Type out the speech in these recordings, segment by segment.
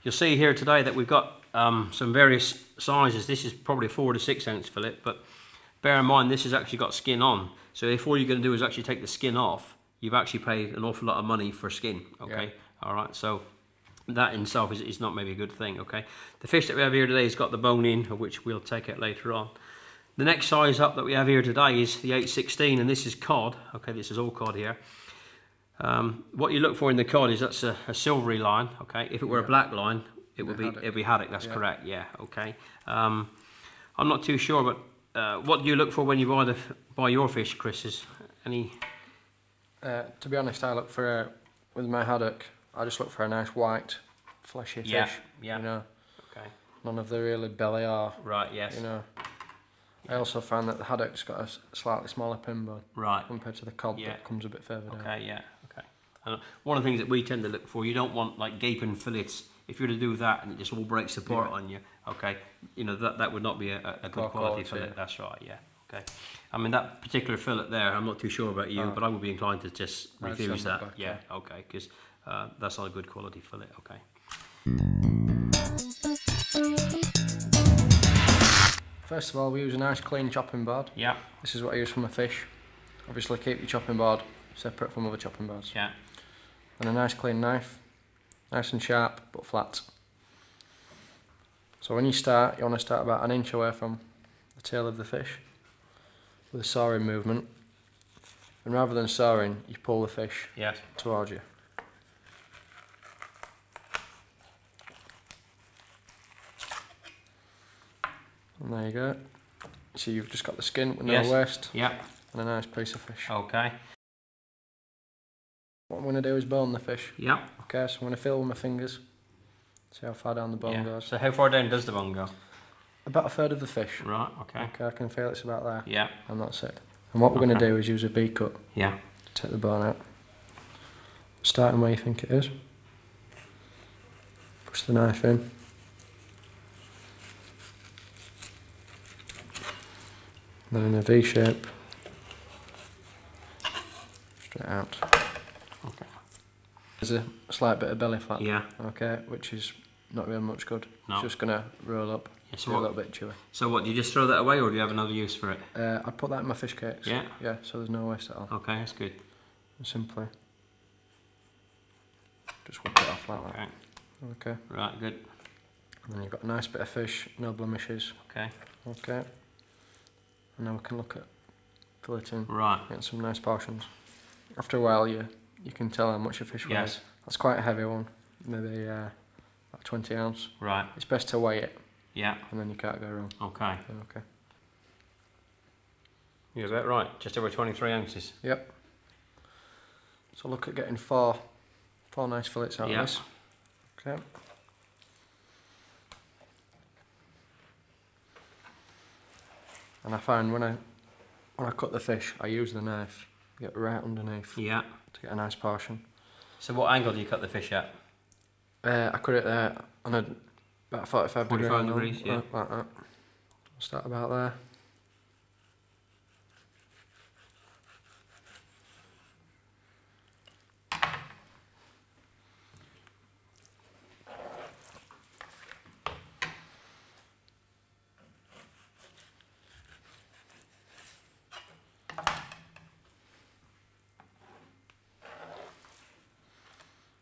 You'll see here today that we've got some various sizes. This is probably a 4 to 6 ounce fillet, but bear in mind this has actually got skin on. So if all you're going to do is actually take the skin off, you've actually paid an awful lot of money for skin. Okay, all right. So that in itself is not maybe a good thing. Okay, the fish that we have here today has got the bone in, of which we'll take it later on. The next size up that we have here today is the 8/16, and this is cod. Okay, this is all cod here. What you look for in the cod is that's a silvery line. Okay, if it were a black line, it'd be haddock. That's correct. Yeah. Okay. I'm not too sure, but what do you look for when you buy your fish, Chris? Is any? To be honest, I look for with my haddock. I just look for a nice white, fleshy fish. Yeah. You know. Okay. None of the really belly or. Right. Yes. You know. I also found that the haddock's got a slightly smaller pin bone. Right. Compared to the cod that comes a bit further down. Okay. Yeah. Okay. And one of the things that we tend to look for, you don't want like gaping fillets. If you were to do that and it just all breaks apart on you, okay, you know that would not be a good quality fillet. That's right. Yeah. Okay. I mean that particular fillet there, I'm not too sure about you, but I would be inclined to just refuse that. Back, yeah. Okay. Because that's not a good quality fillet. Okay. First of all, we use a nice clean chopping board. Yeah. This is what I use for my fish. Obviously keep your chopping board separate from other chopping boards. Yeah. And a nice clean knife. Nice and sharp, but flat. So when you start, you want to start about an inch away from the tail of the fish with a sawing movement. And rather than sawing, you pull the fish towards you. And there you go. So you've just got the skin with no waste. Yeah. And a nice piece of fish. Okay. What I'm going to do is bone the fish. Yeah. Okay, so I'm going to feel with my fingers. See how far down the bone goes. So how far down does the bone go? About a third of the fish. Right, okay. Okay, I can feel it's about there. Yeah. And that's it. And what we're going to do is use a V-cut. Yeah. To take the bone out. Starting where you think it is. Push the knife in. Then in a V shape. Straight out. Okay. There's a slight bit of belly flap. Yeah. Okay, which is not really much good. No. It's just going to roll up. Yeah, so a little bit chewy. So what, do you just throw that away or do you have another use for it? I'd put that in my fish cakes. Yeah? Yeah, so there's no waste at all. Okay, that's good. And simply just whip it off like that. Okay. Right, good. And then you've got a nice bit of fish, no blemishes. Okay. Okay. And now we can look at filleting. Right. Getting some nice portions. After a while you can tell how much your fish weighs. That's quite a heavy one. Maybe about 20 ounce. Right. It's best to weigh it. Yeah. And then you can't go wrong. Okay. Okay. Is that right? Just over 23 ounces? Yep. So look at getting four nice fillets out of this. Okay. And I find when I cut the fish, I use the knife, get right underneath. Yeah. To get a nice portion. So what angle do you cut the fish at? I cut it there on about 45 degrees. 45 degrees, yeah. Like that. I'll start about there.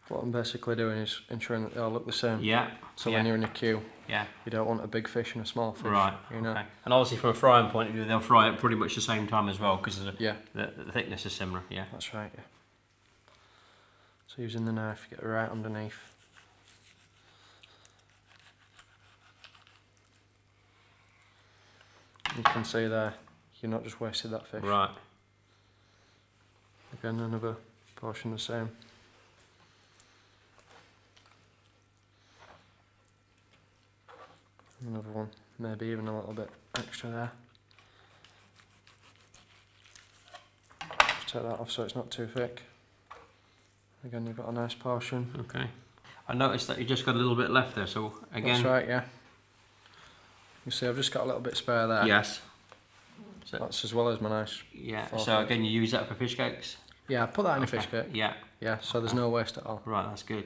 What I'm basically doing is ensuring that they all look the same. Yeah. So when you're in a queue, you don't want a big fish and a small fish. Right. You know? Okay. And obviously from a frying point of view, they'll fry it pretty much the same time as well because the thickness is similar. Yeah. That's right. Yeah. So using the knife, get it right underneath. You can see there, you're not just wasted that fish. Right. Again, another portion the same. Another one, maybe even a little bit extra there. Just take that off so it's not too thick. Again, you've got a nice portion. Okay. I noticed that you just got a little bit left there, so again... That's right, yeah. You see I've just got a little bit spare there. Yes. So that's as well as my nice... Yeah, so again you use that for fish cakes? Yeah, I put that in a fish cake. Yeah. Yeah, so there's no waste at all. Right, that's good.